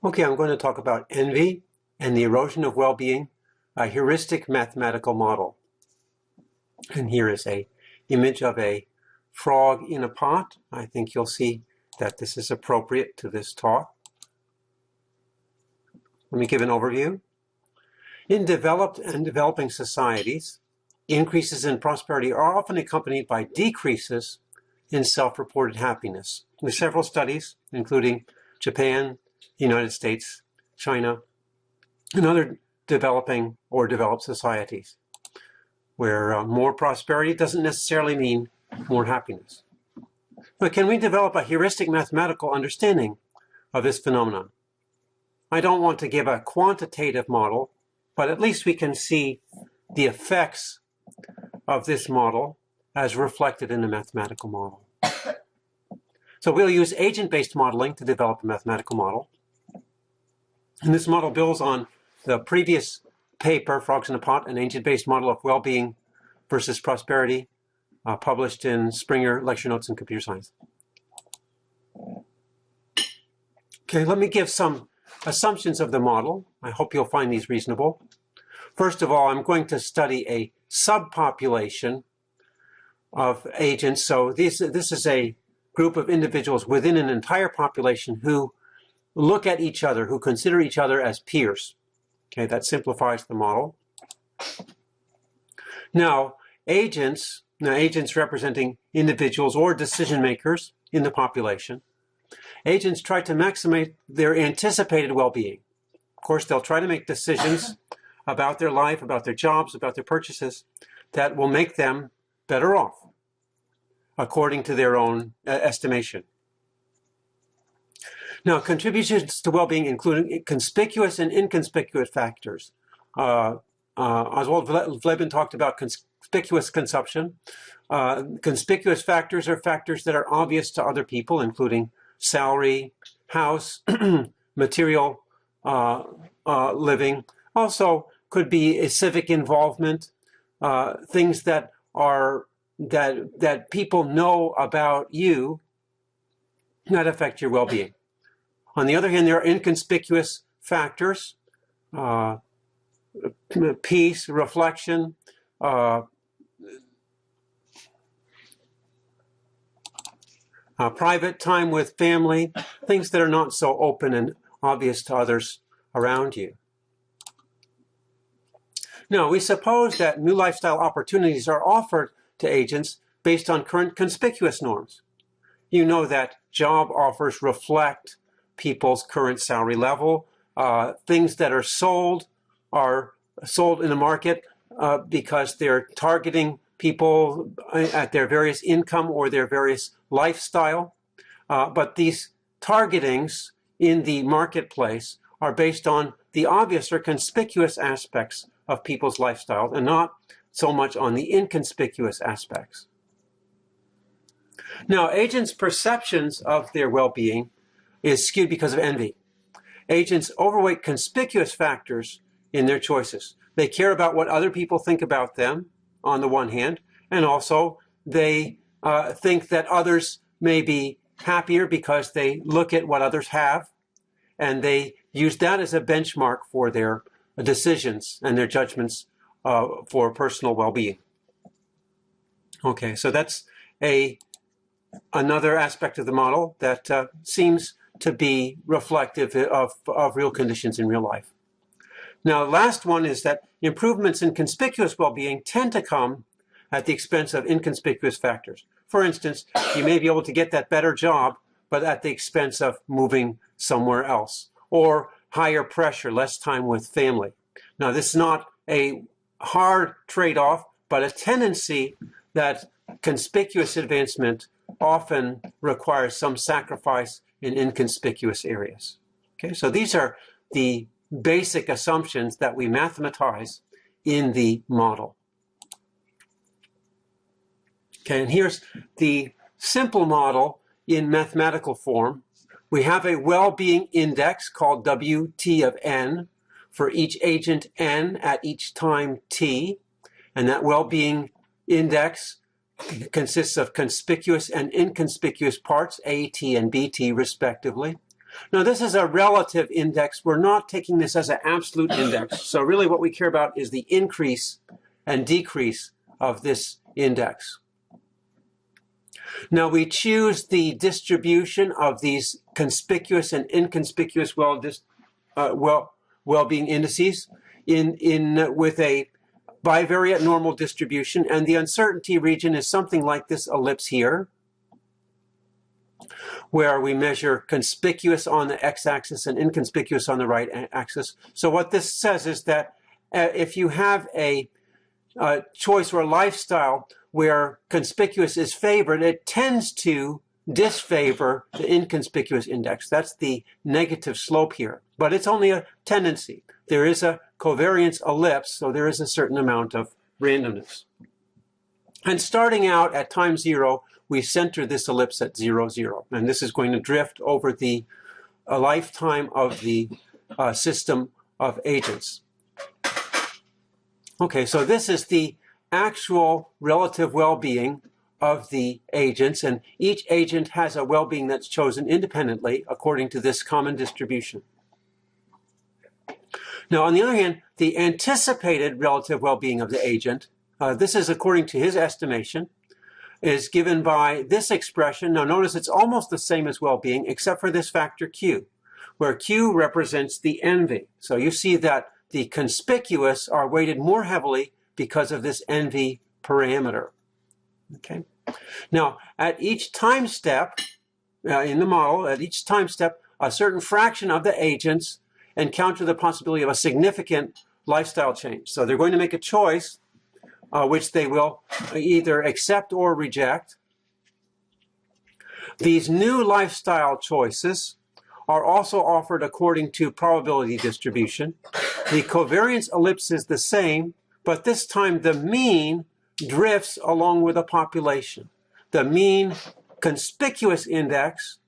Okay, I'm going to talk about envy and the erosion of well-being, a heuristic mathematical model. And here is an image of a frog in a pot. I think you'll see that this is appropriate to this talk. Let me give an overview. In developed and developing societies, increases in prosperity are often accompanied by decreases in self-reported happiness. With several studies, including Japan, the United States, China, and other developing or developed societies, where more prosperity doesn't necessarily mean more happiness. But can we develop a heuristic mathematical understanding of this phenomenon? I don't want to give a quantitative model, but at least we can see the effects of this model as reflected in a mathematical model. So we'll use agent-based modeling to develop a mathematical model. And this model builds on the previous paper, Frogs in a Pot, an agent-based model of well-being versus prosperity, published in Springer Lecture Notes in Computer Science. Okay, let me give some assumptions of the model. I hope you'll find these reasonable. First of all, I'm going to study a subpopulation of agents. So this is a group of individuals within an entire population who look at each other, who consider each other as peers. Okay, that simplifies the model. Now, agents representing individuals or decision makers in the population, agents try to maximize their anticipated well-being. Of course, they'll try to make decisions about their life, about their jobs, about their purchases that will make them better off, according to their own estimation. Now, contributions to well-being include conspicuous and inconspicuous factors. Oswald Vleben talked about conspicuous consumption. Conspicuous factors are factors that are obvious to other people, including salary, house, material living. Also could be a civic involvement, things that are that people know about you that affect your well-being. On the other hand, there are inconspicuous factors, peace, reflection, private time with family, things that are not so open and obvious to others around you. Now, we suppose that new lifestyle opportunities are offered to agents based on current conspicuous norms. You know that job offers reflect people's current salary level. Things that are sold in the market because they're targeting people at their various income or their various lifestyle. But these targetings in the marketplace are based on the obvious or conspicuous aspects of people's lifestyle and not so much on the inconspicuous aspects. Now, agents' perceptions of their well-being is skewed because of envy. Agents overweight conspicuous factors in their choices. They care about what other people think about them, on the one hand, and also they think that others may be happier because they look at what others have, and they use that as a benchmark for their decisions and their judgments for personal well-being. Okay, so that's another aspect of the model that seems to be reflective of real conditions in real life. Now, the last one is that improvements in conspicuous well-being tend to come at the expense of inconspicuous factors. For instance, you may be able to get that better job, but at the expense of moving somewhere else, or higher pressure, less time with family. Now, this is not a hard trade-off, but a tendency that conspicuous advancement often requires some sacrifice in inconspicuous areas. Okay, so these are the basic assumptions that we mathematize in the model. Okay, and here's the simple model in mathematical form. We have a well-being index called WT of n for each agent n at each time t, and that well-being index consists of conspicuous and inconspicuous parts, A, T, and BT, respectively. Now, this is a relative index. We're not taking this as an absolute index. So really what we care about is the increase and decrease of this index. Now, we choose the distribution of these conspicuous and inconspicuous well-being indices with a bivariate normal distribution, and the uncertainty region is something like this ellipse here, where we measure conspicuous on the x-axis and inconspicuous on the right axis. So what this says is that if you have a choice or a lifestyle where conspicuous is favored, it tends to disfavor the inconspicuous index. That's the negative slope here, but it's only a tendency. There is a covariance ellipse, so there is a certain amount of randomness. And starting out at time 0, we center this ellipse at 0, 0. And this is going to drift over the lifetime of the system of agents. Okay, so this is the actual relative well-being of the agents, and each agent has a well-being that's chosen independently according to this common distribution. Now, on the other hand, the anticipated relative well-being of the agent, this is according to his estimation, is given by this expression. Now, notice it's almost the same as well-being, except for this factor Q, where Q represents the envy. So you see that the conspicuous are weighted more heavily because of this envy parameter. Okay. Now, at each time step in the model, at each time step, a certain fraction of the agents encounter the possibility of a significant lifestyle change. So they're going to make a choice which they will either accept or reject. These new lifestyle choices are also offered according to probability distribution. The covariance ellipse is the same, but this time the mean drifts along with the population. The mean conspicuous index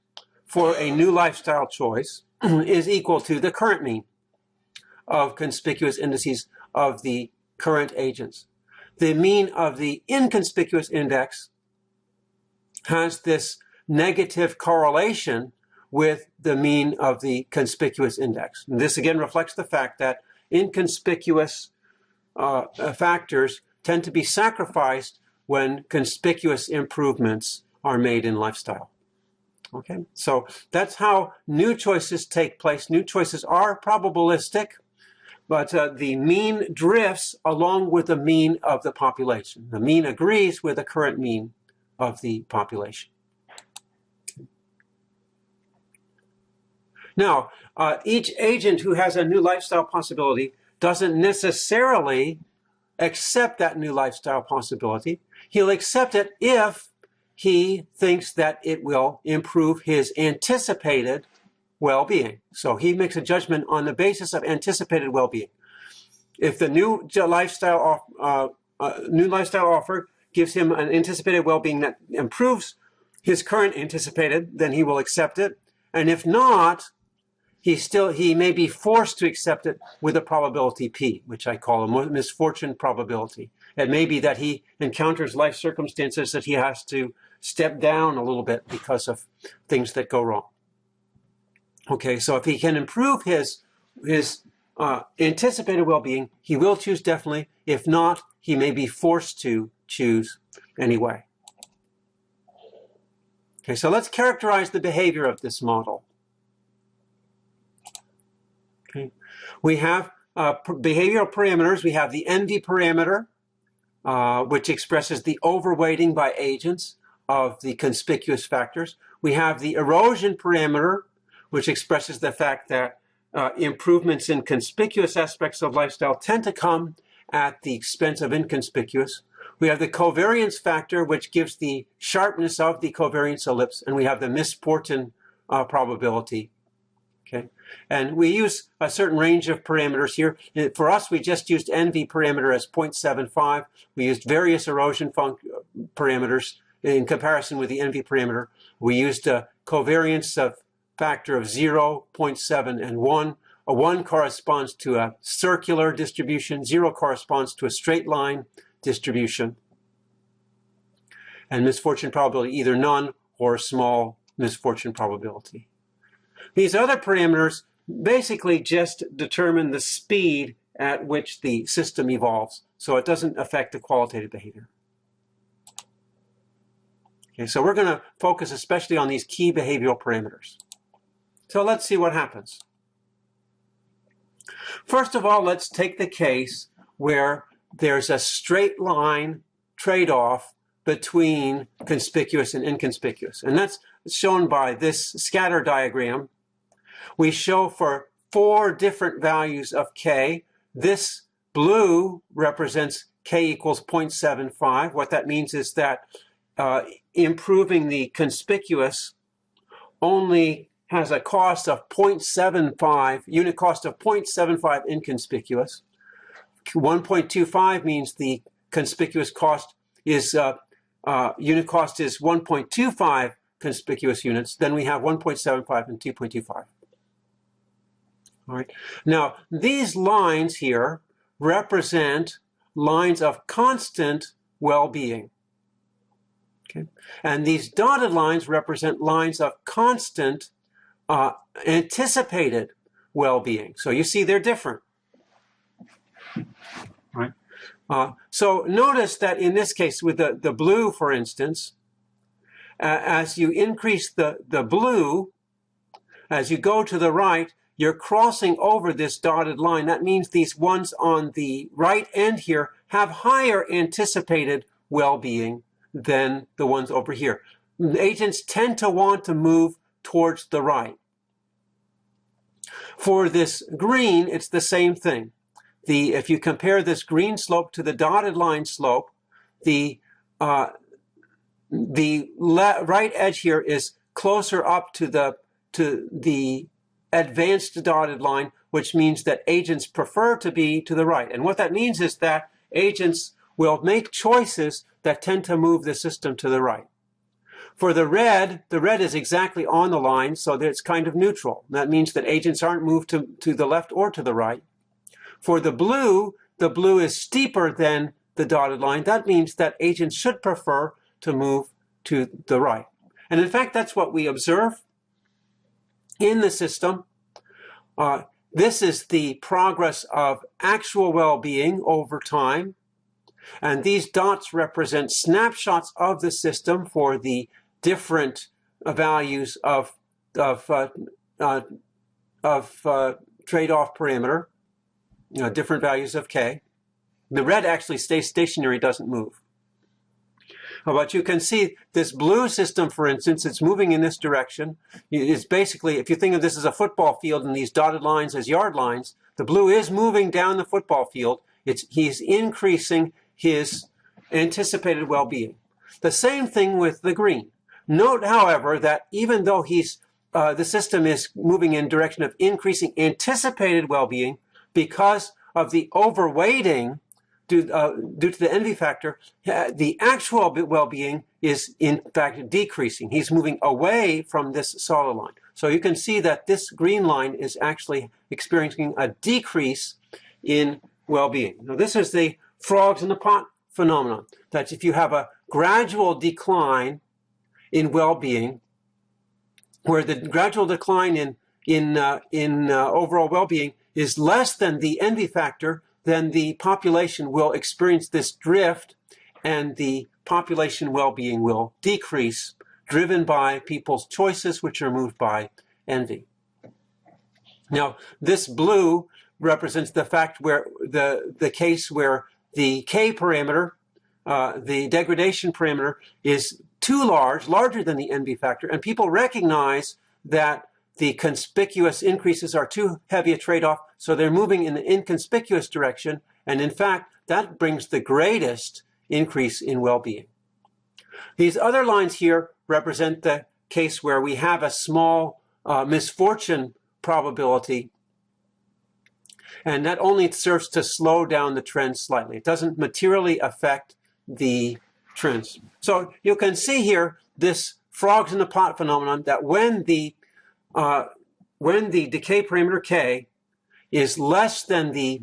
for a new lifestyle choice is equal to the current mean of conspicuous indices of the current agents. The mean of the inconspicuous index has this negative correlation with the mean of the conspicuous index. And this again reflects the fact that inconspicuous factors tend to be sacrificed when conspicuous improvements are made in lifestyle. Okay, so that's how new choices take place. New choices are probabilistic, but the mean drifts along with the mean of the population. The mean agrees with the current mean of the population. Now, each agent who has a new lifestyle possibility doesn't necessarily accept that new lifestyle possibility. He'll accept it if he thinks that it will improve his anticipated well-being. So he makes a judgment on the basis of anticipated well-being. If the new lifestyle offer gives him an anticipated well-being that improves his current anticipated, then he will accept it. And if not, he may be forced to accept it with a probability P, which I call a misfortune probability. It may be that he encounters life circumstances that he has to step down a little bit because of things that go wrong. Okay, so if he can improve his anticipated well-being, he will choose definitely. If not, he may be forced to choose anyway. Okay, so let's characterize the behavior of this model. Okay, we have behavioral parameters. We have the envy parameter, which expresses the overweighting by agents of the conspicuous factors. We have the erosion parameter, which expresses the fact that improvements in conspicuous aspects of lifestyle tend to come at the expense of inconspicuous. We have the covariance factor, which gives the sharpness of the covariance ellipse, and we have the misfortune probability. Okay, and we use a certain range of parameters here. For us, we just used envy parameter as 0.75. We used various erosion parameters in comparison with the envy parameter. We used a covariance factor of 0, 0.7, and 1. A 1 corresponds to a circular distribution. 0 corresponds to a straight line distribution. And misfortune probability, either none or small misfortune probability. These other parameters basically just determine the speed at which the system evolves, so it doesn't affect the qualitative behavior. Okay, so we're going to focus especially on these key behavioral parameters. So let's see what happens. First of all, let's take the case where there's a straight line trade-off between conspicuous and inconspicuous. And that's shown by this scatter diagram. We show for 4 different values of k. This blue represents k equals 0.75. What that means is that improving the conspicuous only has a cost of 0.75, unit cost of 0.75 inconspicuous. 1.25 means the conspicuous cost is, unit cost is 1.25 conspicuous units. Then we have 1.75 and 2.25. All right. Now, these lines here represent lines of constant well-being. Okay. And these dotted lines represent lines of constant anticipated well-being. So you see they're different. Right. So notice that in this case with the blue, for instance, as you increase the blue, as you go to the right, you're crossing over this dotted line. That means these ones on the right end here have higher anticipated well-being than the ones over here. Agents tend to want to move towards the right. For this green, it's the same thing. If you compare this green slope to the dotted line slope, the right edge here is closer up to the advanced dotted line, which means that agents prefer to be to the right. And what that means is that agents will make choices that tend to move the system to the right. For the red is exactly on the line, so that it's kind of neutral. That means that agents aren't moved to the left or to the right. For the blue is steeper than the dotted line. That means that agents should prefer to move to the right. And in fact, that's what we observe in the system. This is the progress of actual well-being over time. And these dots represent snapshots of the system for the different values of trade-off parameter, different values of k. The red actually stays stationary, doesn't move. But you can see this blue system, for instance, it's moving in this direction. It's basically, if you think of this as a football field and these dotted lines as yard lines, the blue is moving down the football field. He's increasing his anticipated well-being. The same thing with the green. Note, however, that even though the system is moving in direction of increasing anticipated well-being, because of the overweighting due to the envy factor, the actual well-being is in fact decreasing. He's moving away from this solid line. So you can see that this green line is actually experiencing a decrease in well-being. Now this is the frogs in the pot phenomenon, that if you have a gradual decline in well-being, where the gradual decline in overall well-being is less than the envy factor, then the population will experience this drift and the population well-being will decrease, driven by people's choices, which are moved by envy. Now, this blue represents the fact where the case where the K parameter, the degradation parameter, is too large, larger than the envy factor, and people recognize that the conspicuous increases are too heavy a trade-off, so they're moving in the inconspicuous direction, and in fact, that brings the greatest increase in well-being. These other lines here represent the case where we have a small misfortune probability, and that only serves to slow down the trend slightly. It doesn't materially affect the trends. So you can see here this frogs in the pot phenomenon, that when the decay parameter k is less than the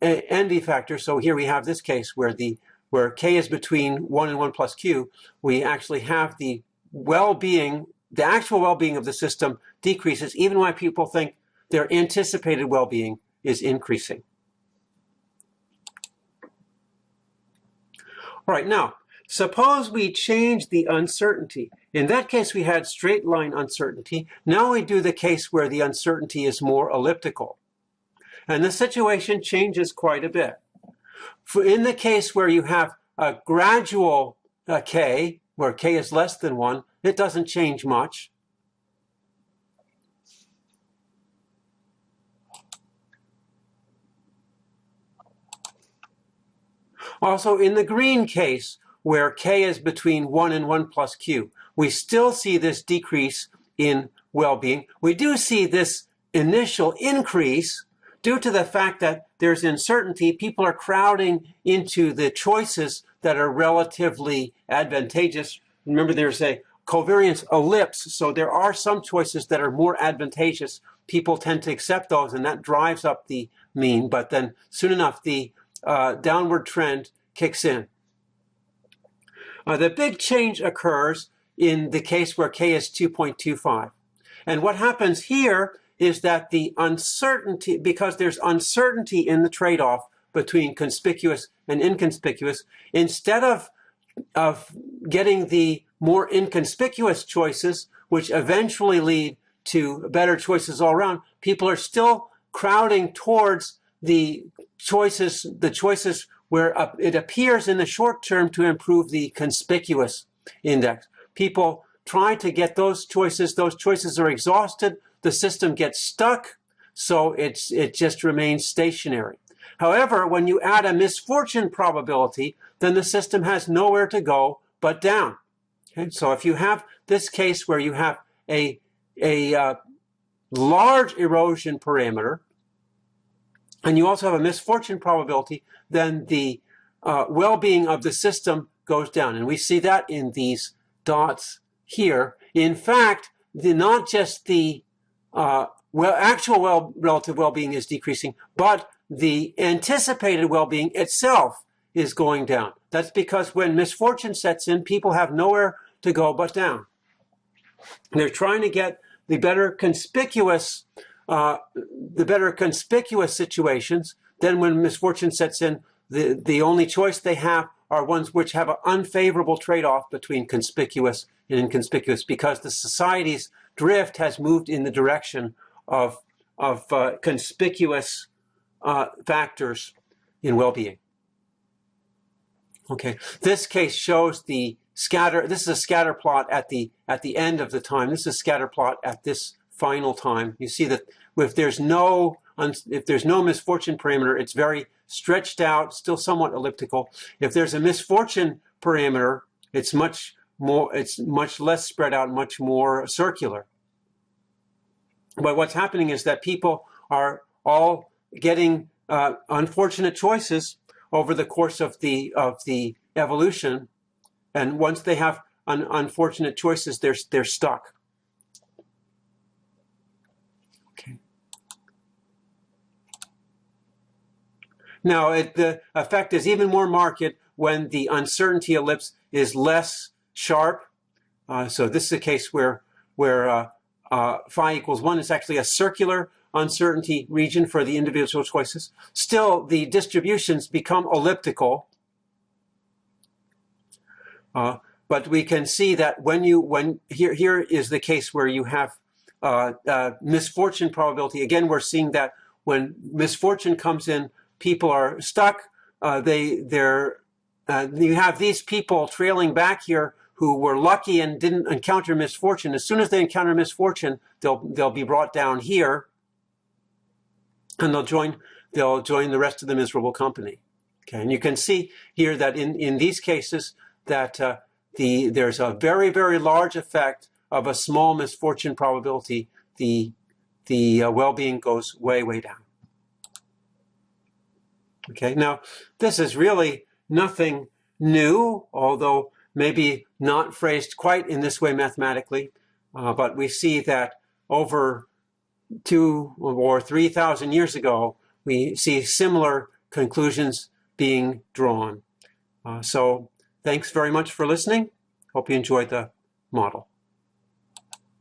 envy factor, so here we have this case where k is between 1 and 1 plus q, we actually have the well-being the actual well-being of the system decreases, even when people think their anticipated well-being is increasing. All right, now, suppose we change the uncertainty. In that case, we had straight line uncertainty. Now we do the case where the uncertainty is more elliptical. And the situation changes quite a bit. In the case where you have a gradual k, where k is less than 1, it doesn't change much. Also, in the green case, where k is between 1 and 1 plus q, we still see this decrease in well-being. We do see this initial increase due to the fact that there's uncertainty. People are crowding into the choices that are relatively advantageous. Remember, there's a covariance ellipse, so there are some choices that are more advantageous. People tend to accept those, and that drives up the mean, but then soon enough, the downward trend kicks in. The big change occurs in the case where k is 2.25. And what happens here is that the uncertainty, because there's uncertainty in the trade-off between conspicuous and inconspicuous, instead of getting the more inconspicuous choices, which eventually lead to better choices all around, people are still crowding towards the choices where it appears in the short term to improve the conspicuous index. People try to get those choices are exhausted, the system gets stuck, so it just remains stationary. However, when you add a misfortune probability, then the system has nowhere to go but down. Okay? So if you have this case where you have a large erosion parameter, and you also have a misfortune probability, then the well-being of the system goes down. And we see that in these dots here. In fact, not just the actual relative well-being is decreasing, but the anticipated well-being itself is going down. That's because when misfortune sets in, people have nowhere to go but down. They're trying to get the better conspicuous situations. Then when misfortune sets in, the only choice they have are ones which have an unfavorable trade-off between conspicuous and inconspicuous, because the society's drift has moved in the direction of conspicuous factors in well-being. Okay, this case shows the scatter. This is a scatter plot at the end of the time. This is a scatter plot at this final time. You see that if there's no misfortune parameter, it's very stretched out, still somewhat elliptical. If there's a misfortune parameter, it's much less spread out, much more circular. But what's happening is that people are all getting unfortunate choices over the course of the evolution, and once they have unfortunate choices, they're stuck. Okay. Now, the effect is even more marked when the uncertainty ellipse is less sharp. So this is a case where phi equals 1 is actually a circular uncertainty region for the individual choices. Still, the distributions become elliptical. But we can see that here is the case where you have misfortune probability. Again, we're seeing that when misfortune comes in, people are stuck. You have these people trailing back here who were lucky and didn't encounter misfortune. As soon as they encounter misfortune, they'll be brought down here, and they'll join the rest of the miserable company. Okay, and you can see here that in these cases that there's a very, very large effect of a small misfortune probability. The well-being goes way, way down. Okay, now this is really nothing new, although maybe not phrased quite in this way mathematically, but we see that over 2,000 or 3,000 years ago, we see similar conclusions being drawn. So thanks very much for listening. Hope you enjoyed the model.